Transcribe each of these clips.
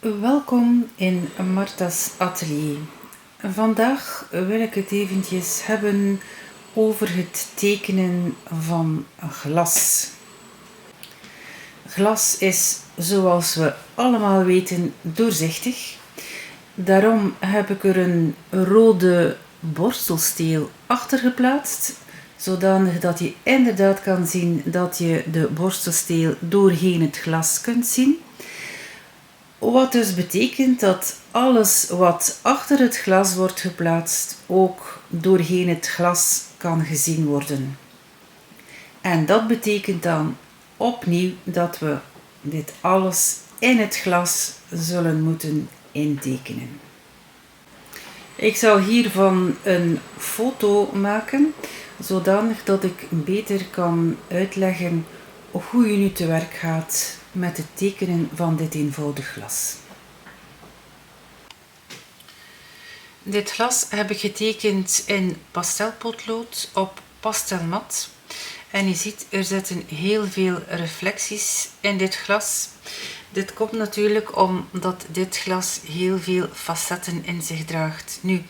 Welkom in Marta's atelier. Vandaag wil ik het eventjes hebben over het tekenen van glas. Glas is, zoals we allemaal weten, doorzichtig. Daarom heb ik er een rode borstelsteel achter geplaatst, zodanig dat je inderdaad kan zien dat je de borstelsteel doorheen het glas kunt zien. Wat dus betekent dat alles wat achter het glas wordt geplaatst ook doorheen het glas kan gezien worden. En dat betekent dan opnieuw dat we dit alles in het glas zullen moeten intekenen. Ik zal hiervan een foto maken, zodanig dat ik beter kan uitleggen hoe je nu te werk gaat met het tekenen van dit eenvoudig glas. Dit glas heb ik getekend in pastelpotlood op pastelmat. En je ziet, er zitten heel veel reflecties in dit glas. Dit komt natuurlijk omdat dit glas heel veel facetten in zich draagt. Nu,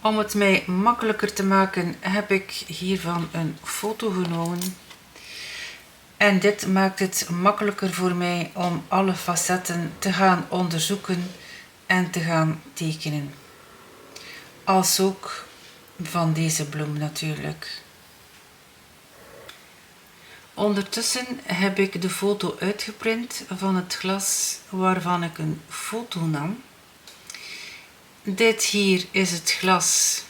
om het mij makkelijker te maken, heb ik hiervan een foto genomen. En dit maakt het makkelijker voor mij om alle facetten te gaan onderzoeken en te gaan tekenen. Als ook van deze bloem natuurlijk. Ondertussen heb ik de foto uitgeprint van het glas waarvan ik een foto nam. Dit hier is het glas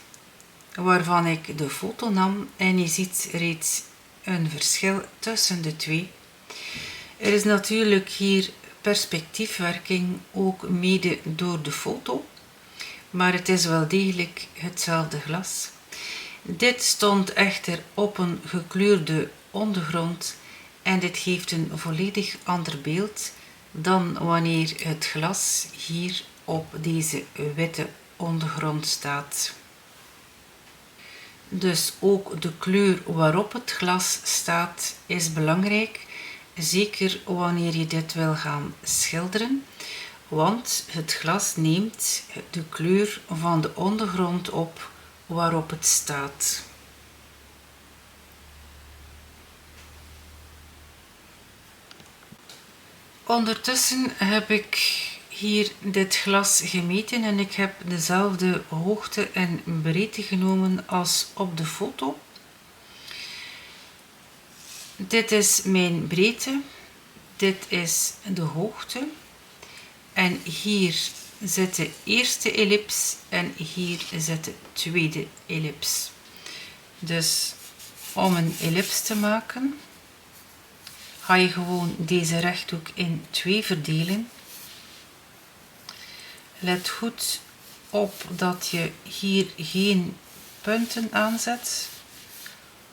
waarvan ik de foto nam en je ziet reeds een verschil tussen de twee. Er is natuurlijk hier perspectiefwerking, ook mede door de foto, maar het is wel degelijk hetzelfde glas. Dit stond echter op een gekleurde ondergrond en dit geeft een volledig ander beeld dan wanneer het glas hier op deze witte ondergrond staat. Dus ook de kleur waarop het glas staat is belangrijk, zeker wanneer je dit wil gaan schilderen, want het glas neemt de kleur van de ondergrond op waarop het staat. Ondertussen heb ik hier dit glas gemeten en ik heb dezelfde hoogte en breedte genomen als op de foto. Dit is mijn breedte, dit is de hoogte en hier zit de eerste ellips en hier zit de tweede ellips. Dus om een ellips te maken ga je gewoon deze rechthoek in 2 verdelen. Let goed op dat je hier geen punten aanzet,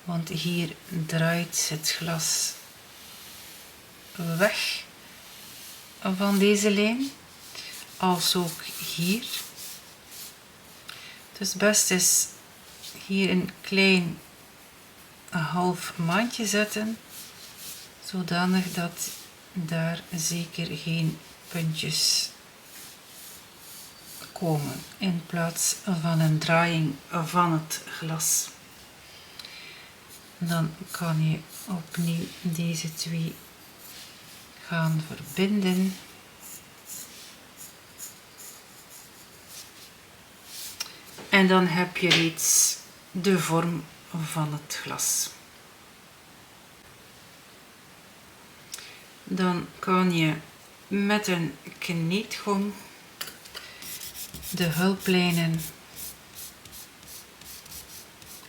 want hier draait het glas weg van deze lijn, als ook hier. Dus best is hier een klein half maandje zetten, zodanig dat daar zeker geen puntjes komen in plaats van een draaiing van het glas. Dan kan je opnieuw deze twee gaan verbinden. En dan heb je reeds de vorm van het glas. Dan kan je met een kneedgom de hulplijnen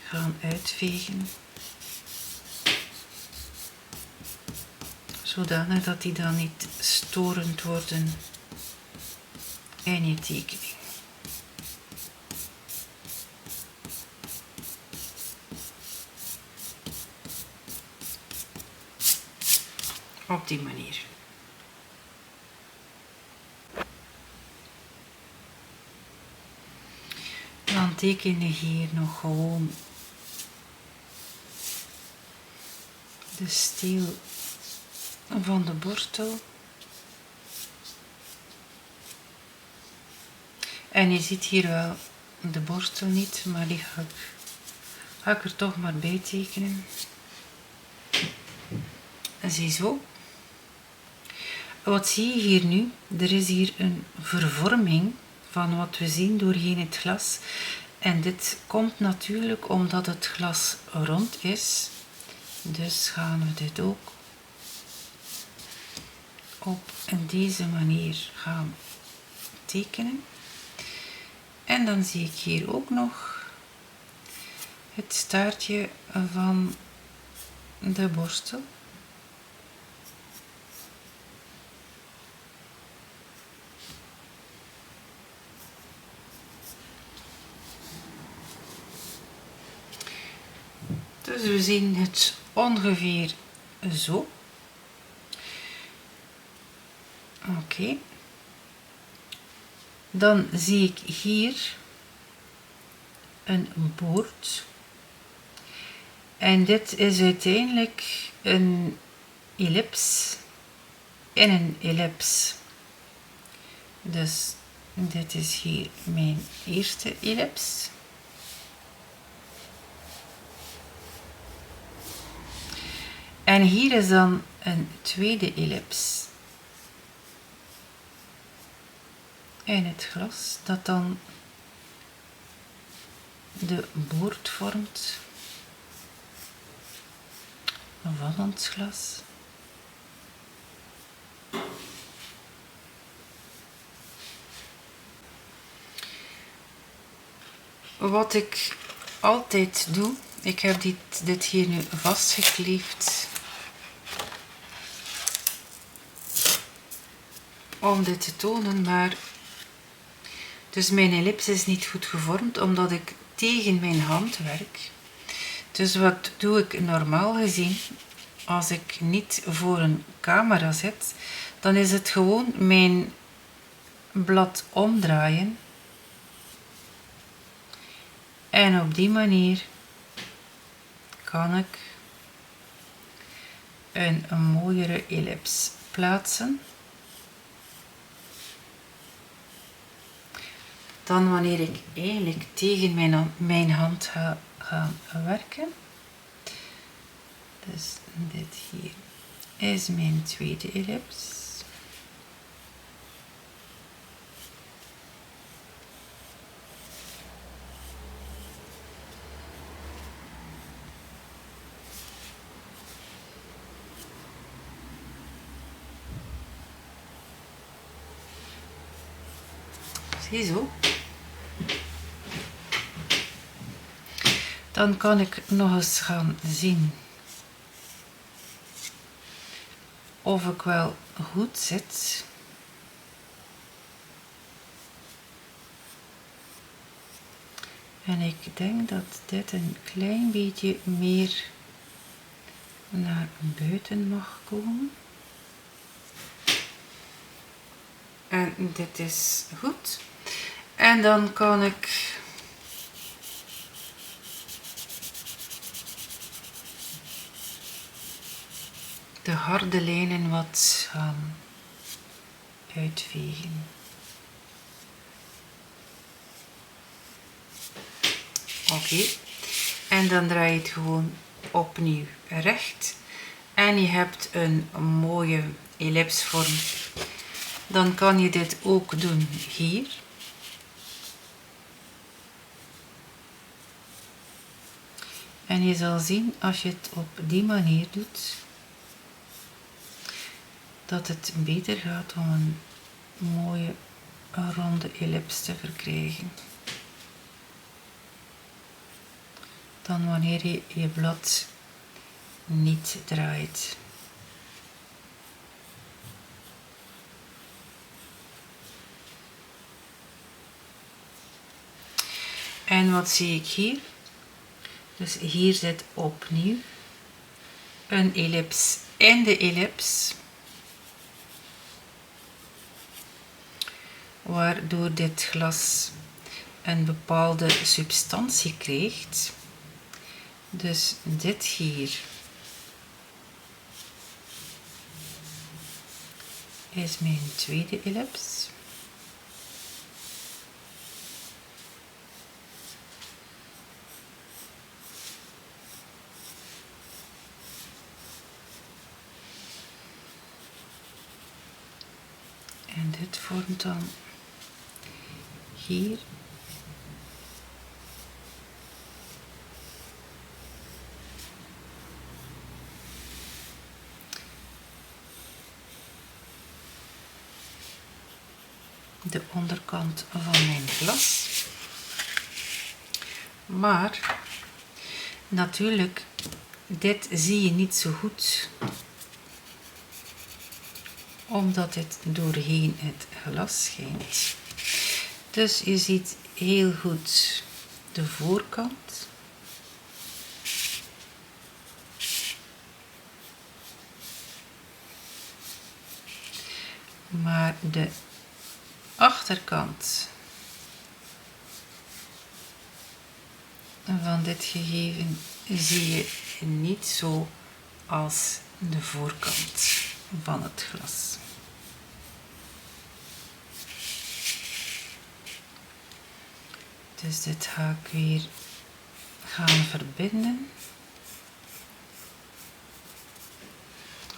gaan uitvegen, zodanig dat die dan niet storend worden in je tekening. Op die manier. Dan teken je hier nog gewoon de steel van de borstel. En je ziet hier wel de borstel niet, maar die ga ik er toch maar bij tekenen. Ziezo. Wat zie je hier nu? Er is hier een vervorming van wat we zien doorheen het glas. En dit komt natuurlijk omdat het glas rond is. Dus gaan we dit ook op deze manier gaan tekenen. En dan zie ik hier ook nog het staartje van de borstel. Dus we zien het ongeveer zo. Oké. Dan zie ik hier een boord. En dit is uiteindelijk een ellips in een ellips. Dus dit is hier mijn eerste ellips. En hier is dan een tweede ellips in het glas, dat dan de boord vormt van ons glas. Wat ik altijd doe, ik heb dit hier nu vastgekleefd om dit te tonen, maar dus mijn ellips is niet goed gevormd omdat ik tegen mijn hand werk. Dus wat doe ik normaal gezien als ik niet voor een camera zit, dan is het gewoon mijn blad omdraaien en op die manier kan ik een mooiere ellips plaatsen dan wanneer ik eigenlijk tegen mijn hand ga werken. Dus dit hier is mijn tweede ellips. Ziezo. Dan kan ik nog eens gaan zien of ik wel goed zit. En ik denk dat dit een klein beetje meer naar buiten mag komen. En dit is goed. En dan kan ik de harde lijnen wat gaan uitvegen. Oké. En dan draai je het gewoon opnieuw recht. En je hebt een mooie ellipsvorm. Dan kan je dit ook doen hier. En je zal zien als je het op die manier doet, dat het beter gaat om een mooie ronde ellips te verkrijgen. Dan wanneer je je blad niet draait. En wat zie ik hier? Dus hier zit opnieuw een ellips in de ellips, waardoor dit glas een bepaalde substantie krijgt. Dus dit hier is mijn tweede ellips. dit vormt dan hier de onderkant van mijn glas. Maar natuurlijk, dit zie je niet zo goed, omdat het doorheen het glas schijnt. Dus je ziet heel goed de voorkant. Maar de achterkant van dit gegeven zie je niet zo als de voorkant van het glas. Dus dit ga ik weer gaan verbinden.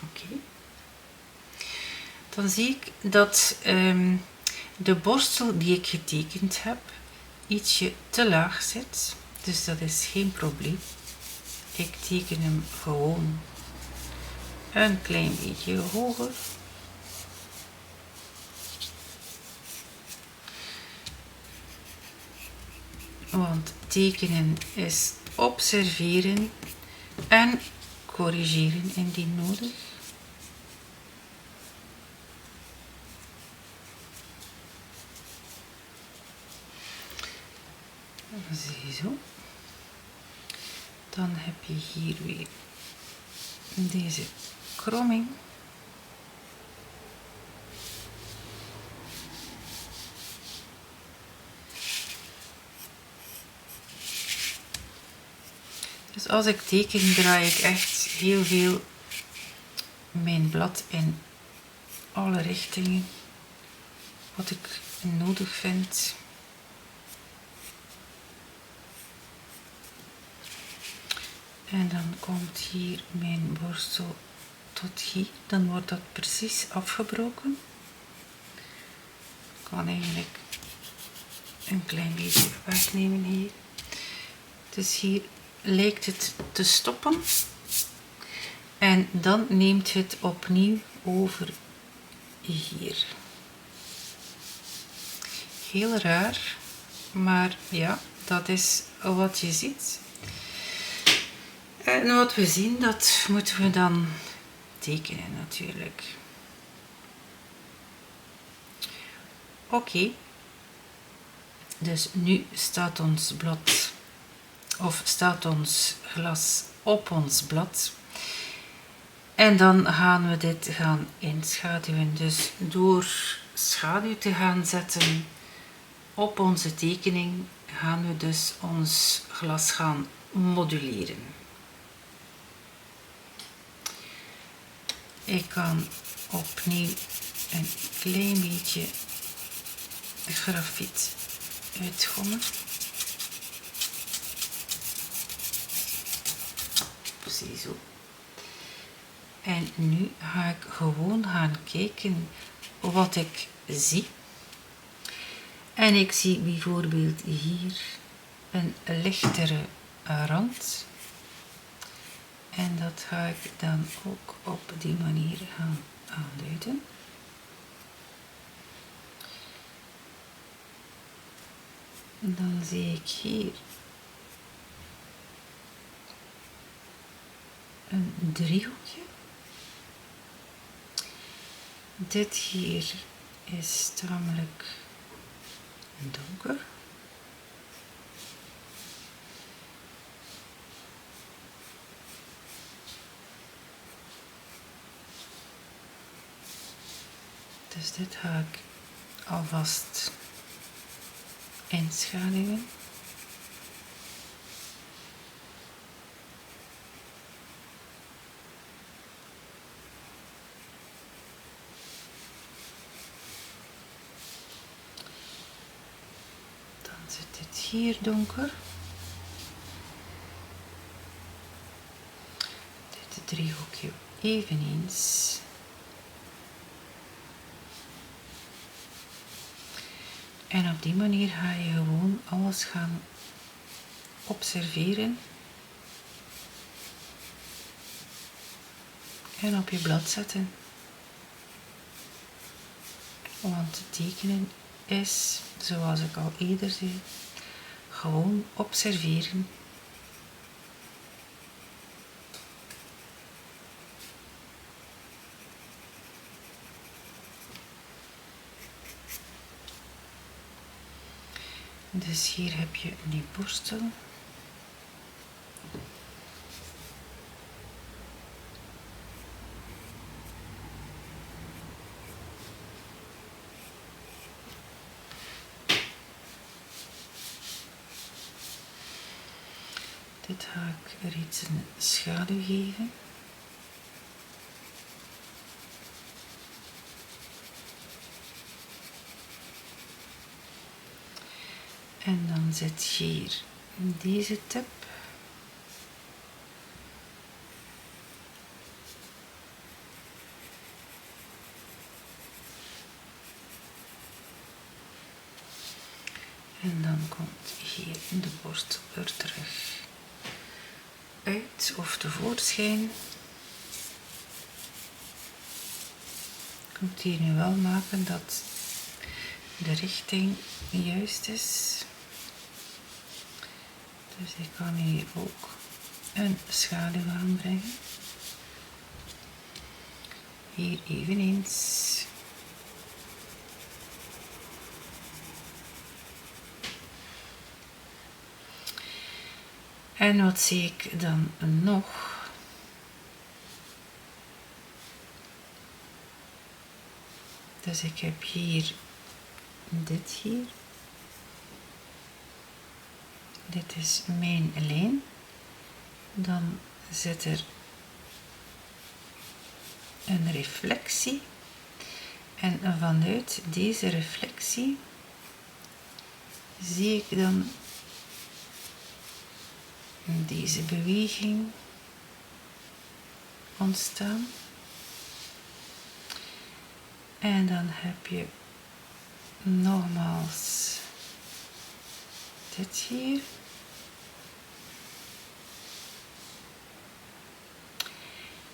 Oké. Dan zie ik dat de borstel die ik getekend heb ietsje te laag zit. Dus dat is geen probleem. Ik teken hem gewoon een klein beetje hoger. Want tekenen is observeren en corrigeren indien nodig. Ziezo. Dan heb je hier weer deze kromming. Dus als ik teken, draai ik echt heel veel mijn blad in alle richtingen wat ik nodig vind. En dan komt hier mijn borstel tot hier. Dan wordt dat precies afgebroken. Ik kan eigenlijk een klein beetje wegnemen hier. Dus hier lijkt het te stoppen. En dan neemt het opnieuw over hier. Heel raar, maar ja, dat is wat je ziet. En wat we zien, dat moeten we dan tekenen natuurlijk. Oké. Dus nu staat ons blad, of staat ons glas op ons blad. En dan gaan we dit gaan inschaduwen. Dus door schaduw te gaan zetten op onze tekening, gaan we dus ons glas gaan moduleren. Ik kan opnieuw een klein beetje grafiet uitgommen. Ziezo. En nu ga ik gewoon gaan kijken wat ik zie. En ik zie bijvoorbeeld hier een lichtere rand. En dat ga ik dan ook op die manier gaan aanduiden. Dan zie ik hier een driehoekje. Dit hier is tamelijk donker. Dus dit ga ik alvast inschaduwen. Dan zit het hier donker. Dit driehoekje eveneens. En op die manier ga je gewoon alles gaan observeren en op je blad zetten. Want tekenen is, zoals ik al eerder zei, gewoon observeren. Dus hier heb je die borstel. Dit ga ik er iets een schaduw geven. En dan zet je hier deze tip. En dan komt hier de borstel er terug uit of tevoorschijn. Ik moet hier nu wel maken dat de richting juist is. Dus ik kan hier ook een schaduw aanbrengen. Hier eveneens. En wat zie ik dan nog? Dus ik heb hier dit hier. Dit is mijn lijn. Dan zit er een reflectie. En vanuit deze reflectie zie ik dan deze beweging ontstaan. En dan heb je nogmaals dit hier.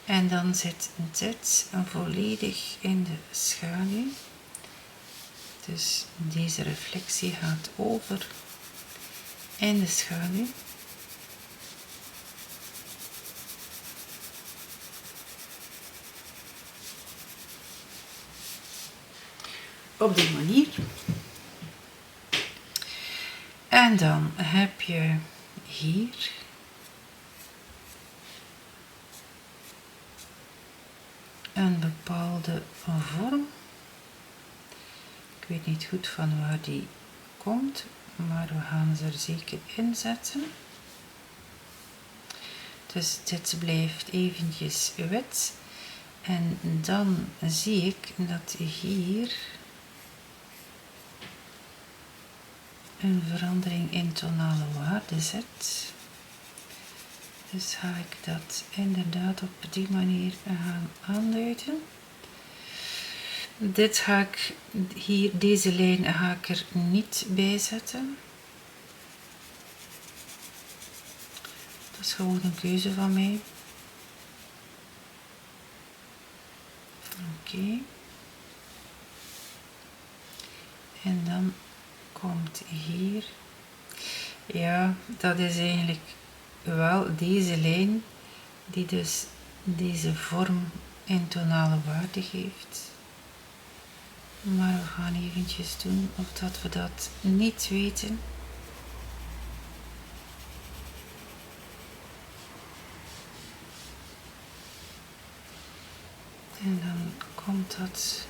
En dan zit dit volledig in de schaduw. Dus deze reflectie gaat over in de schaduw. Op die manier. En dan heb je hier een bepaalde vorm. Ik weet niet goed van waar die komt, maar we gaan ze er zeker in zetten. Dus dit blijft eventjes wit. En dan zie ik dat hier een verandering in tonale waarde zit. Dus ga ik dat inderdaad op die manier gaan aanduiden. Dit ga ik hier, deze lijn ga ik er niet bij zetten. Dat is gewoon een keuze van mij. Oké. En dan komt hier, ja, dat is eigenlijk wel deze lijn die dus deze vorm in tonale waarde geeft. Maar we gaan eventjes doen of dat we dat niet weten. En dan komt dat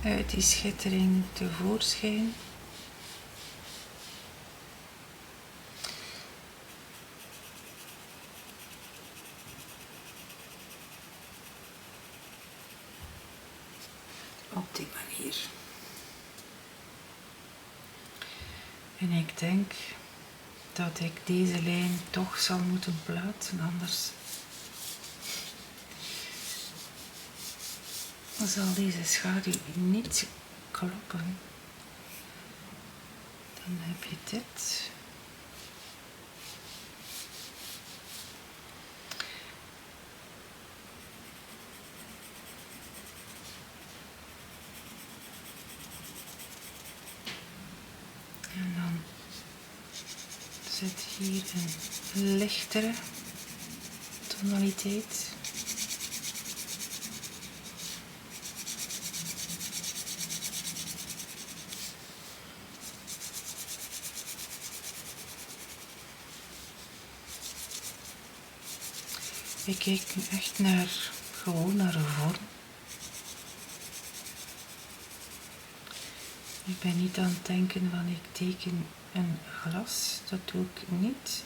uit die schittering tevoorschijn. Op die manier. En ik denk dat ik deze lijn toch zal moeten plaatsen, anders zal deze schaduw niet kloppen. Dan heb je dit. En dan zit hier een lichtere tonaliteit. Ik kijk nu echt gewoon naar de vorm. Ik ben niet aan het denken van ik teken een glas, dat doe ik niet.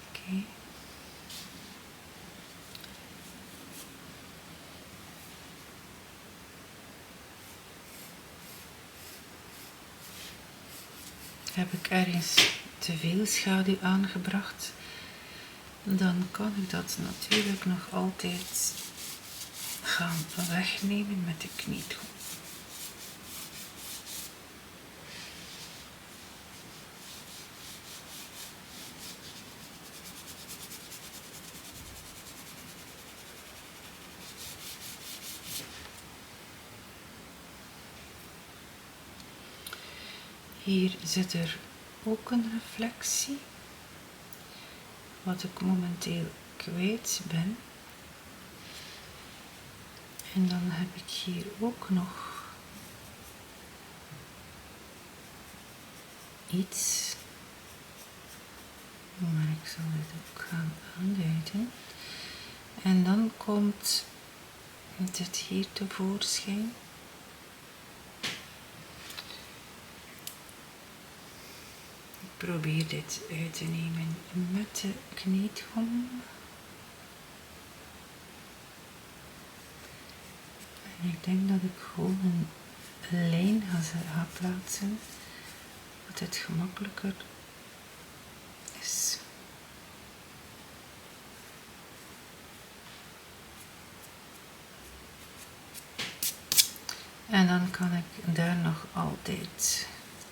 Oké. Heb ik ergens te veel schaduw aangebracht, dan kan ik dat natuurlijk nog altijd gaan wegnemen met de kneedgom. Hier zit er ook een reflectie, wat ik momenteel kwijt ben. En dan heb ik hier ook nog iets, maar ik zal dit ook gaan aanduiden. En dan komt dit hier tevoorschijn. Ik probeer dit uit te nemen met de kneedgom. En ik denk dat ik gewoon een lijn ga plaatsen, dat het gemakkelijker is. En dan kan ik daar nog altijd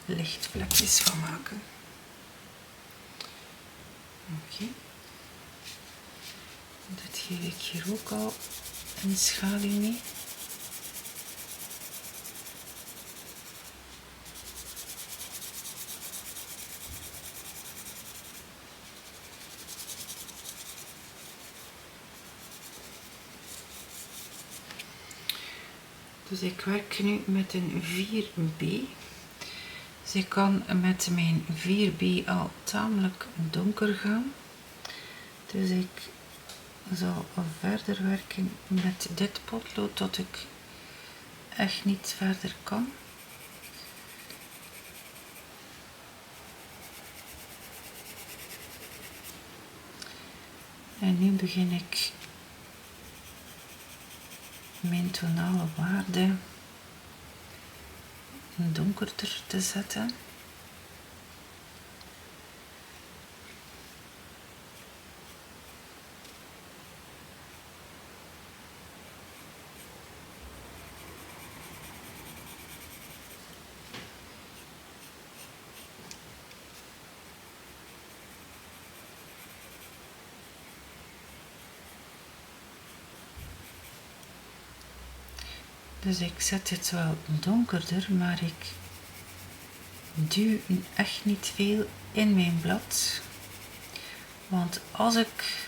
lichtvlekjes van maken. Oké. Dat geef ik hier ook al een schaduw mee. Dus ik werk nu met een 4B. Dus ik kan met mijn 4B al tamelijk donker gaan. Dus ik zal verder werken met dit potlood tot ik echt niet verder kan. En nu begin ik mijn tonale waarde donkerder te zetten. Dus ik zet het wel donkerder, maar ik duw echt niet veel in mijn blad. Want als ik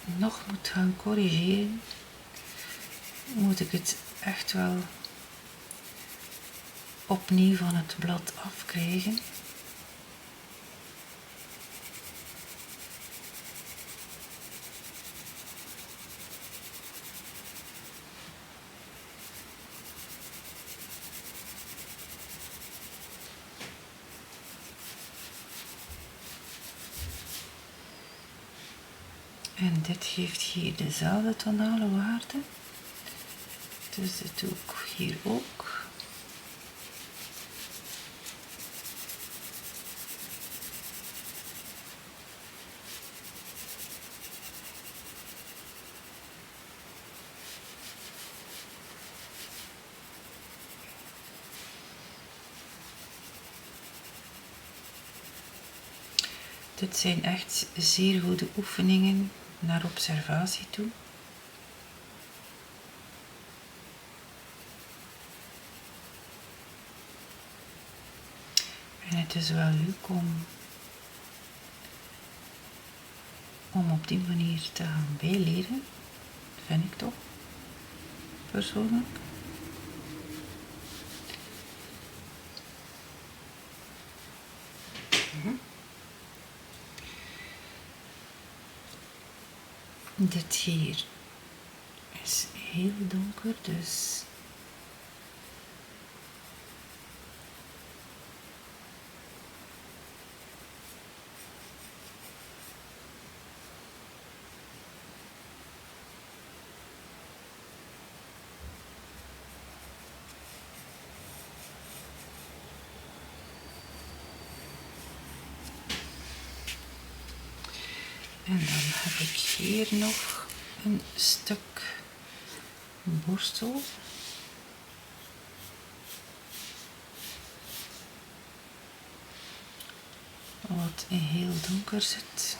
nog moet gaan corrigeren, moet ik het echt wel opnieuw van het blad afkrijgen. En dit geeft hier dezelfde tonale waarde. Dus dat doe ik hier ook. Dit zijn echt zeer goede oefeningen naar observatie toe. En het is wel leuk om op die manier te gaan bijleren, vind ik toch, persoonlijk. Dit hier is heel donker, dus en dan heb ik hier nog een stuk borstel. Wat heel donker zit.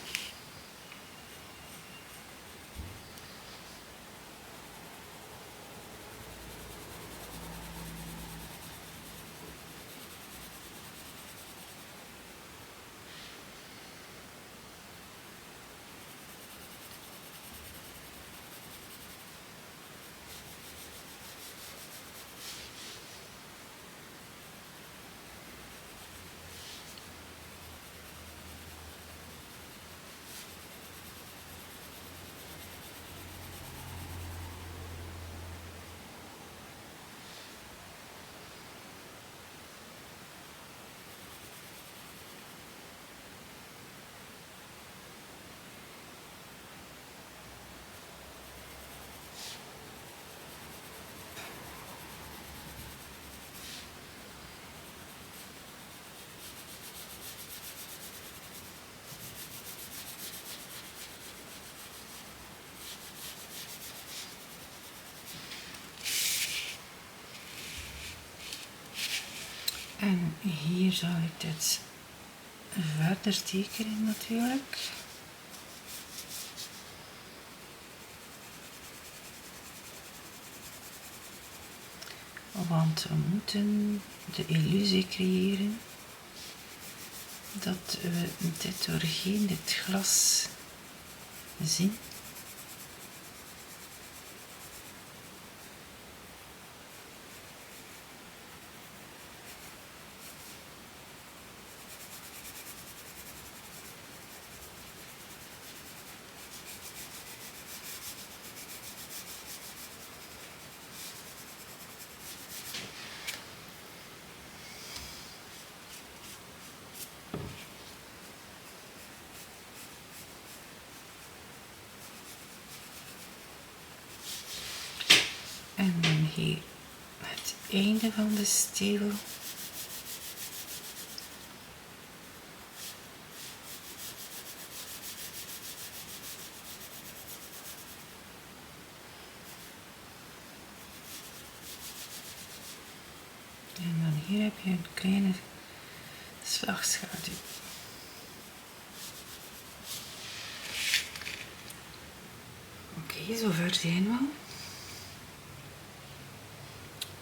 En hier zal ik dit verder tekenen natuurlijk. Want we moeten de illusie creëren dat we dit doorheen dit glas zien. En dan hier het einde van de steel. En dan hier heb je een kleine slagschaduw. Oké, zover zijn we.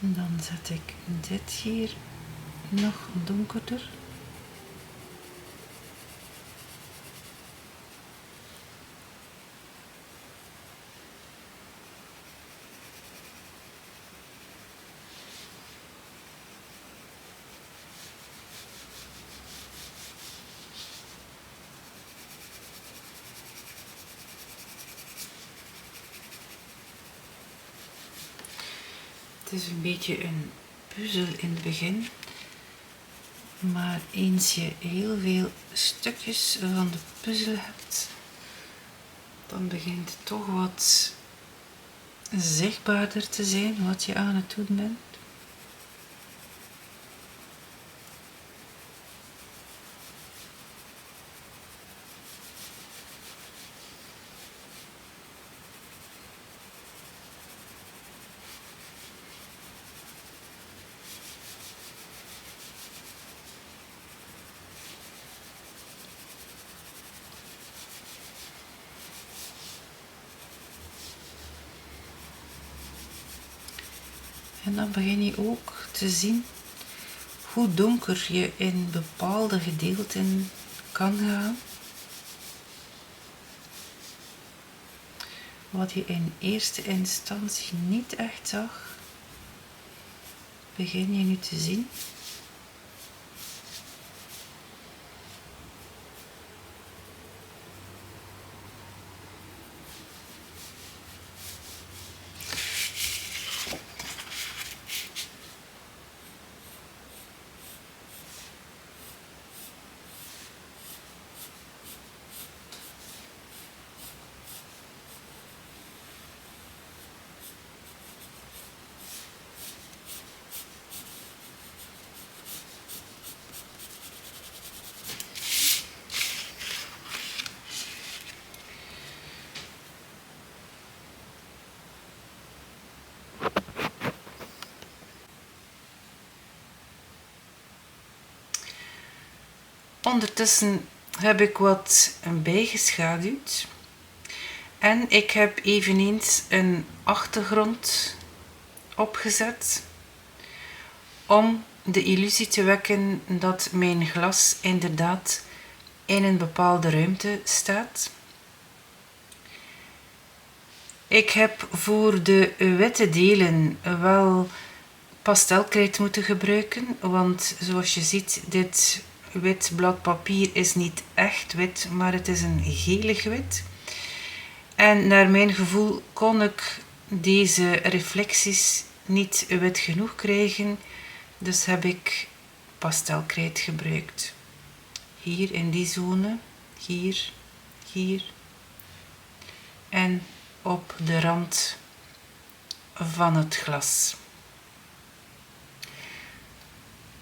En dan zet ik dit hier nog donkerder. Het is een beetje een puzzel in het begin, maar eens je heel veel stukjes van de puzzel hebt, dan begint het toch wat zichtbaarder te zijn wat je aan het doen bent. En dan begin je ook te zien hoe donker je in bepaalde gedeelten kan gaan. Wat je in eerste instantie niet echt zag, begin je nu te zien. Ondertussen heb ik wat bijgeschaduwd en ik heb eveneens een achtergrond opgezet om de illusie te wekken dat mijn glas inderdaad in een bepaalde ruimte staat. Ik heb voor de witte delen wel pastelkrijt moeten gebruiken, want zoals je ziet, dit wit blad papier is niet echt wit, maar het is een gelig wit. En naar mijn gevoel kon ik deze reflecties niet wit genoeg krijgen, dus heb ik pastelkrijt gebruikt. Hier in die zone, hier, hier en op de rand van het glas.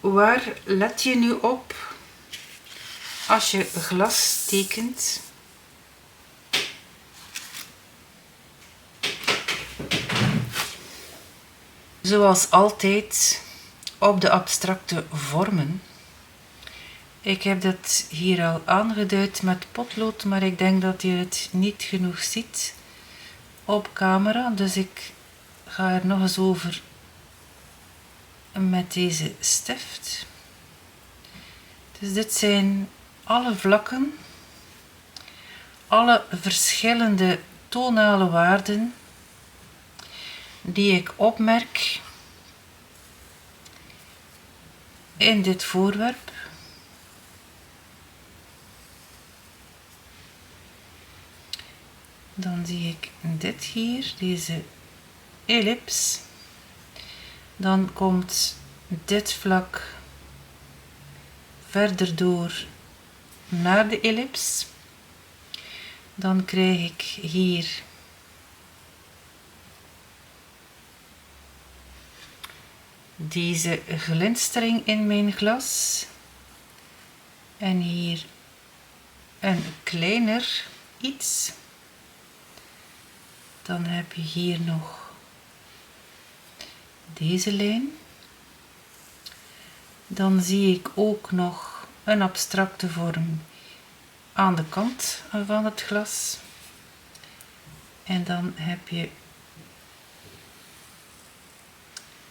Waar let je nu op als je glas tekent? Zoals altijd op de abstracte vormen. Ik heb dat hier al aangeduid met potlood, maar ik denk dat je het niet genoeg ziet op camera, dus ik ga er nog eens over met deze stift. Dus dit zijn alle vlakken, alle verschillende tonale waarden die ik opmerk in dit voorwerp. Dan zie ik dit hier, deze ellips. Dan komt dit vlak verder door naar de ellips. Dan krijg ik hier deze glinstering in mijn glas. En hier een kleiner iets. Dan heb je hier nog deze lijn. Dan zie ik ook nog een abstracte vorm aan de kant van het glas. En dan heb je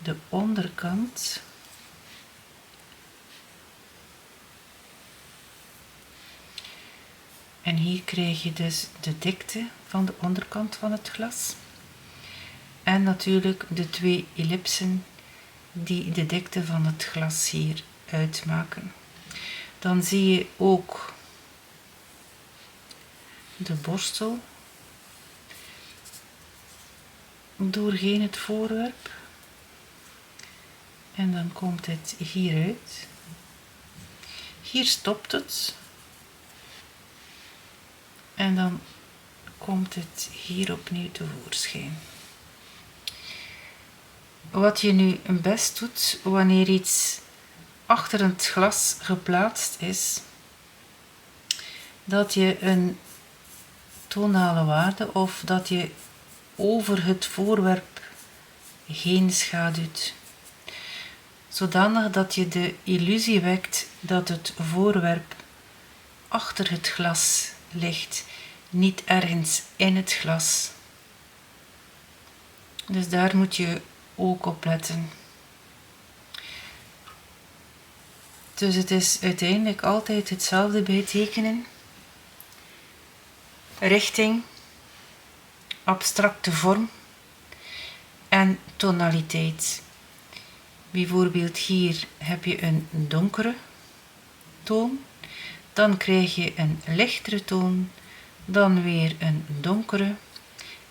de onderkant. En hier krijg je dus de dikte van de onderkant van het glas. En natuurlijk de twee ellipsen die de dikte van het glas hier uitmaken. Dan zie je ook de borstel doorheen het voorwerp. En dan komt het hieruit. Hier stopt het. En dan komt het hier opnieuw tevoorschijn. Wat je nu best doet wanneer iets achter het glas geplaatst is, dat je een tonale waarde of dat je over het voorwerp heen schaduwt, zodanig dat je de illusie wekt dat het voorwerp achter het glas ligt, niet ergens in het glas. Dus daar moet je ook opletten. Dus het is uiteindelijk altijd hetzelfde bij tekenen. Richting, abstracte vorm en tonaliteit. Bijvoorbeeld hier heb je een donkere toon, dan krijg je een lichtere toon, dan weer een donkere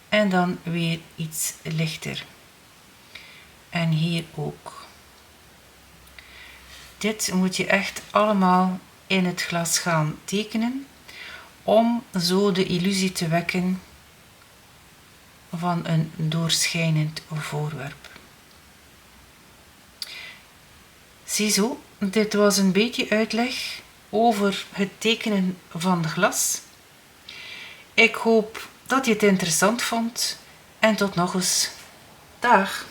en dan weer iets lichter. En hier ook. Dit moet je echt allemaal in het glas gaan tekenen, om zo de illusie te wekken van een doorschijnend voorwerp. Ziezo, dit was een beetje uitleg over het tekenen van glas. Ik hoop dat je het interessant vond en tot nog eens. Dag!